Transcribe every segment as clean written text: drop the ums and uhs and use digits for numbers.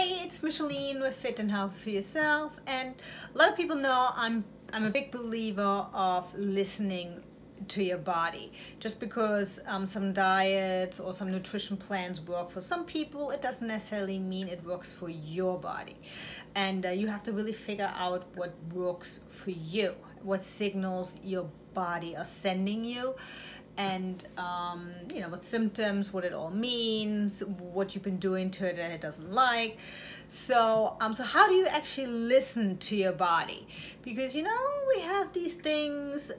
Hey, it's Micheline with Fit and Healthy for Yourself, and a lot of people know I'm a big believer of listening to your body. Just because some diets or some nutrition plans work for some people, it doesn't necessarily mean it works for your body. And you have to really figure out what works for you, what signals your body are sending you, and what symptoms, what it all means, what you've been doing to it that it doesn't like. So how do you actually listen to your body? Because we have these things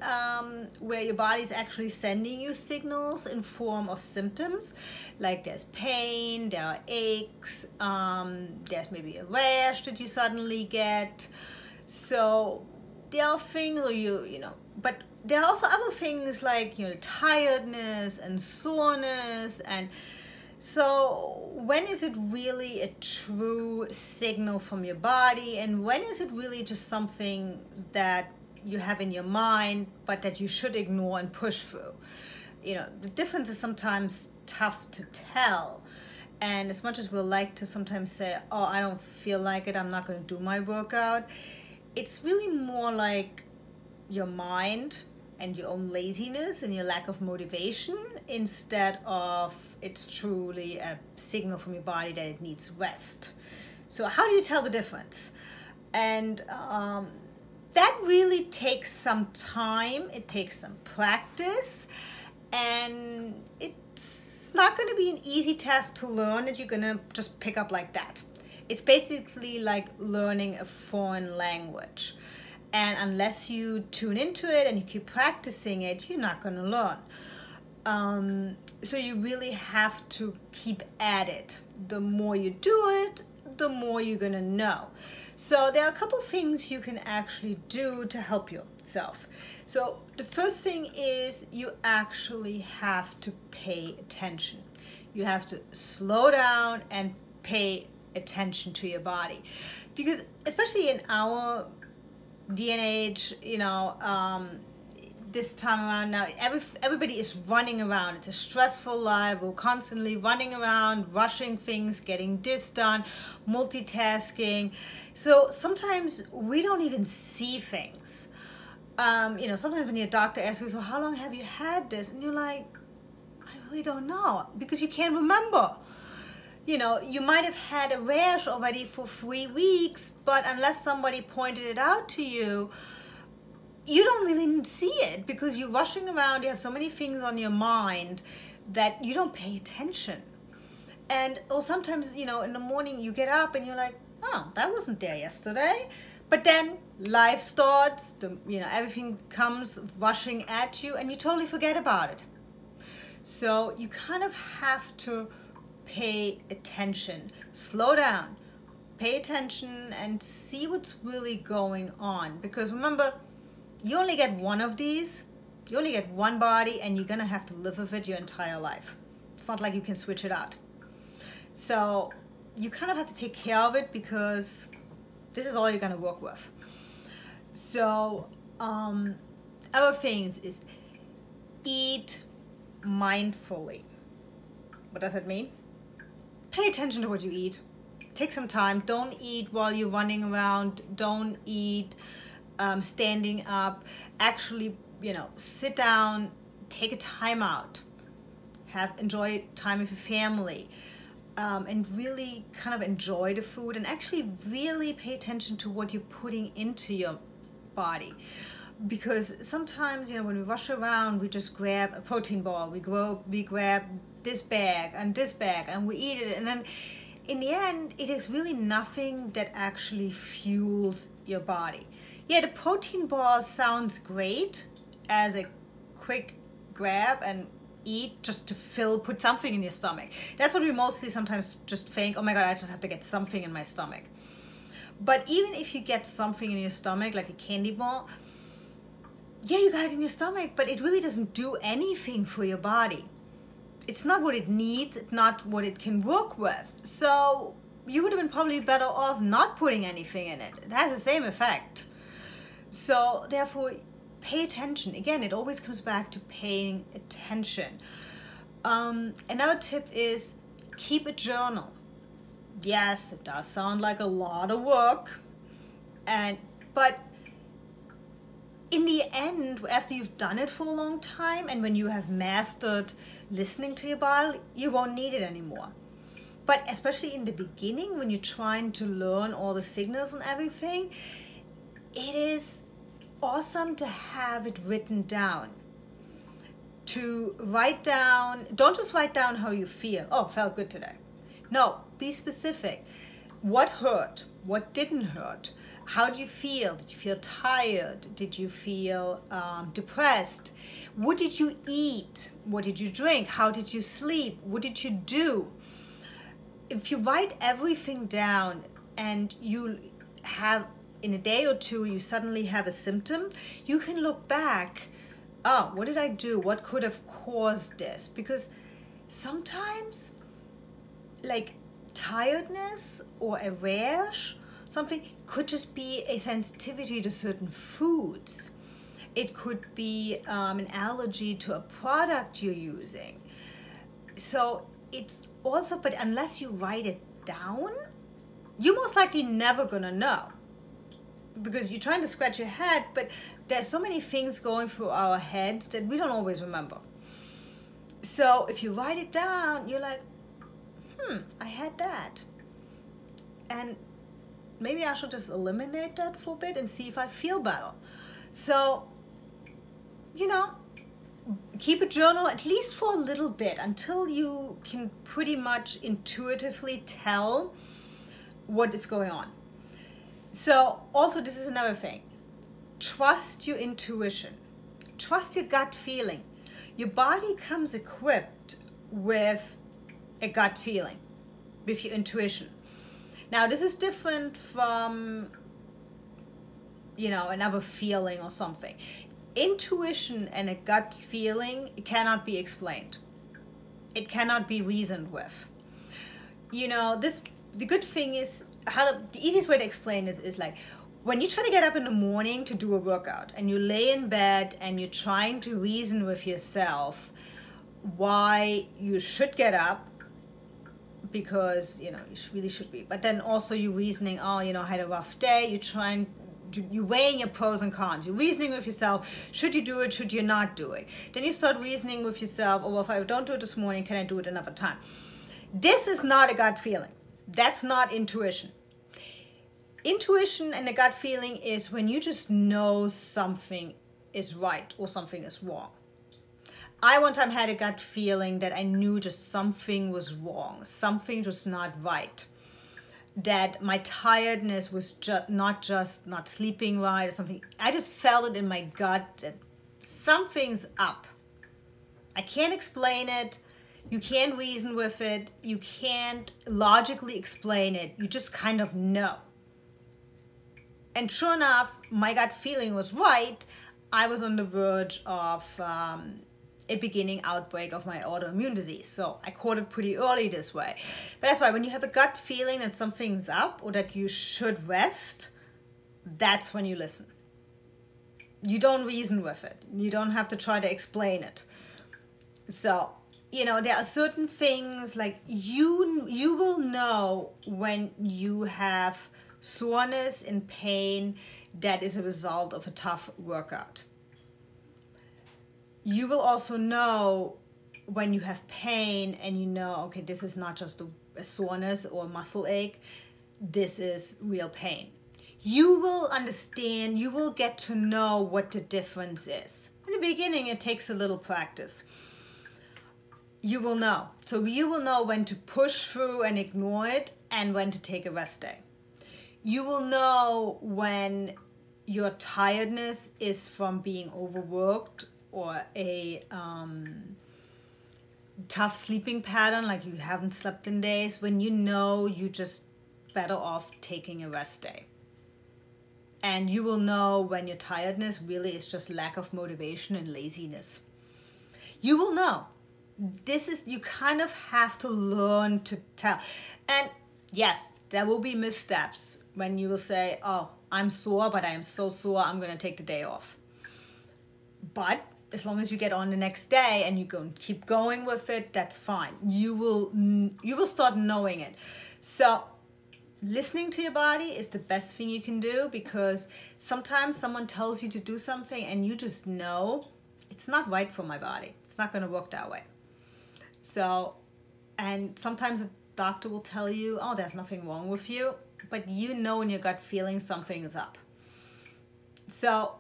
where your body's actually sending you signals in form of symptoms, like there's pain, there are aches, there's maybe a rash that you suddenly get. So there are things, but there are also other things like tiredness and soreness. And so when is it really a true signal from your body, and when is it really just something that you have in your mind but that you should ignore and push through? The difference is sometimes tough to tell. And as much as we'll like to sometimes say, oh, I don't feel like it, I'm not going to do my workout, it's really more like your mind and your own laziness and your lack of motivation, instead of it's truly a signal from your body that it needs rest. So how do you tell the difference? And that really takes some time, it takes some practice, and it's not going to be an easy task to learn that you're going to just pick up like that. It's basically like learning a foreign language. And unless you tune into it and you keep practicing it, you're not going to learn. So you really have to keep at it. The more you do it, the more you're going to know. So there are a couple things you can actually do to help yourself. So the first thing is you actually have to pay attention. You have to slow down and pay attention to your body. Because especially in our day and age, this time around now, everybody is running around. It's a stressful life. We're constantly running around, rushing things, getting this done, multitasking. So sometimes we don't even see things. Sometimes when your doctor asks you, so how long have you had this? And you're like, I really don't know, because you can't remember. You might have had a rash already for 3 weeks, but unless somebody pointed it out to you, you don't really see it because you're rushing around. You have so many things on your mind that you don't pay attention. Or sometimes, in the morning you get up and you're like, oh, that wasn't there yesterday. But then life starts, everything comes rushing at you and you totally forget about it. So you kind of have to pay attention, slow down, pay attention, and see what's really going on. Because remember, you only get one of these, you only get one body, and you're gonna have to live with it your entire life. It's not like you can switch it out. So you kind of have to take care of it because this is all you're gonna work with. So other things is eat mindfully. What does that mean? Pay attention to what you eat. Take some time. Don't eat while you're running around. Don't eat standing up. Actually, sit down, take a time out. Enjoy time with your family, and really kind of enjoy the food, and actually really pay attention to what you're putting into your body. Because sometimes, when we rush around, we just grab a protein bar, we grab this bag, and we eat it, and then in the end, it is really nothing that actually fuels your body. Yeah, the protein bar sounds great as a quick grab and eat just to put something in your stomach. That's what we mostly sometimes just think, oh my God, I just have to get something in my stomach. But even if you get something in your stomach, like a candy bar, yeah, you got it in your stomach, but it really doesn't do anything for your body. It's not what it needs, it's not what it can work with. So you would have been probably better off not putting anything in it. It has the same effect. So therefore, pay attention. Again, it always comes back to paying attention. Another tip is keep a journal. Yes, it does sound like a lot of work, but in the end, after you've done it for a long time and when you have mastered listening to your body, you won't need it anymore. But especially in the beginning, when you're trying to learn all the signals and everything, it is awesome to have it written down. To write down, don't just write down how you feel. Oh, felt good today. No, be specific. What hurt? What didn't hurt? How do you feel? Did you feel tired? Did you feel depressed? What did you eat? What did you drink? How did you sleep? What did you do? If you write everything down and you have, in a day or two, you suddenly have a symptom, you can look back. Oh, what did I do? What could have caused this? Because sometimes, like tiredness or a rash, something could just be a sensitivity to certain foods. It could be an allergy to a product you're using. So it's also, but unless you write it down, you're most likely never gonna know, because you're trying to scratch your head, but there's so many things going through our heads that we don't always remember. So if you write it down, you're like, I had that. And maybe I should just eliminate that for a bit and see if I feel better. So, keep a journal at least for a little bit until you can pretty much intuitively tell what is going on. So also, this is another thing. Trust your intuition. Trust your gut feeling. Your body comes equipped with a gut feeling, with your intuition. Now, this is different from, another feeling or something. Intuition and a gut feeling cannot be explained. It cannot be reasoned with. The good thing is, the easiest way to explain this is like, when you try to get up in the morning to do a workout and you lay in bed and you're trying to reason with yourself why you should get up, because you really should be, but then also you're reasoning, I had a rough day, you're weighing your pros and cons, you're reasoning with yourself, should you do it, should you not do it? Then you start reasoning with yourself, well, if I don't do it this morning, can I do it another time? This is not a gut feeling. That's not intuition. Intuition and a gut feeling is when you just know something is right or something is wrong. I one time had a gut feeling that I knew just something was wrong, something was not right, that my tiredness was not sleeping right or something. I just felt it in my gut that something's up. I can't explain it. You can't reason with it. You can't logically explain it. You just kind of know. And sure enough, my gut feeling was right. I was on the verge of a beginning outbreak of my autoimmune disease. So I caught it pretty early this way. But that's why when you have a gut feeling that something's up or that you should rest, that's when you listen. You don't reason with it. You don't have to try to explain it. So, there are certain things like you will know when you have soreness and pain that is a result of a tough workout. You will also know when you have pain and okay, this is not just a soreness or a muscle ache, this is real pain. You will understand, you will get to know what the difference is. In the beginning, it takes a little practice. You will know. So you will know when to push through and ignore it and when to take a rest day. You will know when your tiredness is from being overworked or a tough sleeping pattern, like you haven't slept in days, when you're just better off taking a rest day. And you will know when your tiredness really is just lack of motivation and laziness. You will know. You kind of have to learn to tell. And yes, there will be missteps when you will say, oh, I'm sore, but I am so sore, I'm going to take the day off. But as long as you get on the next day and you keep going with it, that's fine. You will start knowing it. So listening to your body is the best thing you can do, because sometimes someone tells you to do something and you just know it's not right for my body. It's not going to work that way. So, and sometimes a doctor will tell you, oh, there's nothing wrong with you, but you know in your gut feeling something is up. So,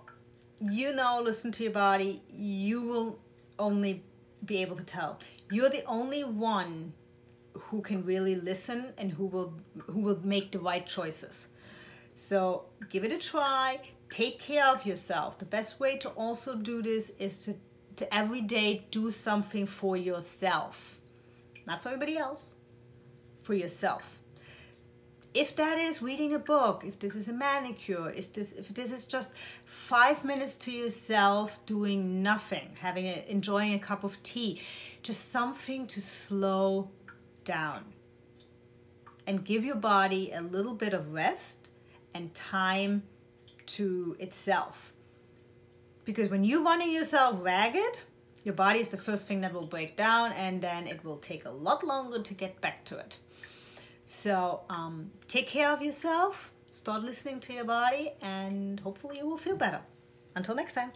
listen to your body. You will only be able to tell. You're the only one who can really listen and who will make the right choices. So give it a try. Take care of yourself. The best way to also do this is to every day do something for yourself. Not for everybody else, for yourself. If that is reading a book, if this is a manicure, if this is just 5 minutes to yourself doing nothing, enjoying a cup of tea, just something to slow down and give your body a little bit of rest and time to itself. Because when you're running yourself ragged, your body is the first thing that will break down, and then it will take a lot longer to get back to it. So take care of yourself, start listening to your body, and hopefully you will feel better. Until next time.